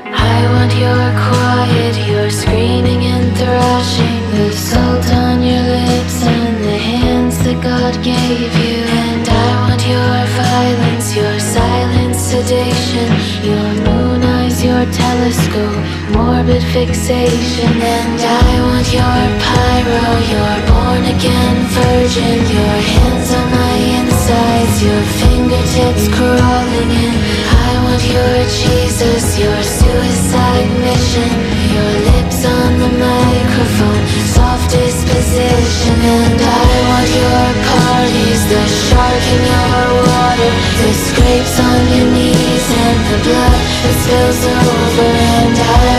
I want your quiet, your screaming and thrashing, the salt on your lips and the hands that God gave you. And I want your violence, your silent sedation, your moon eyes, your telescope, morbid fixation. And I want your pyro, your born-again virgin, your hands on my insides, your fingertips crawling in. I want your Jesus, your suicide mission, your lips on the microphone, soft disposition. And I want your parties, the shark in your water, the scrapes on your knees and the blood that spills over. And I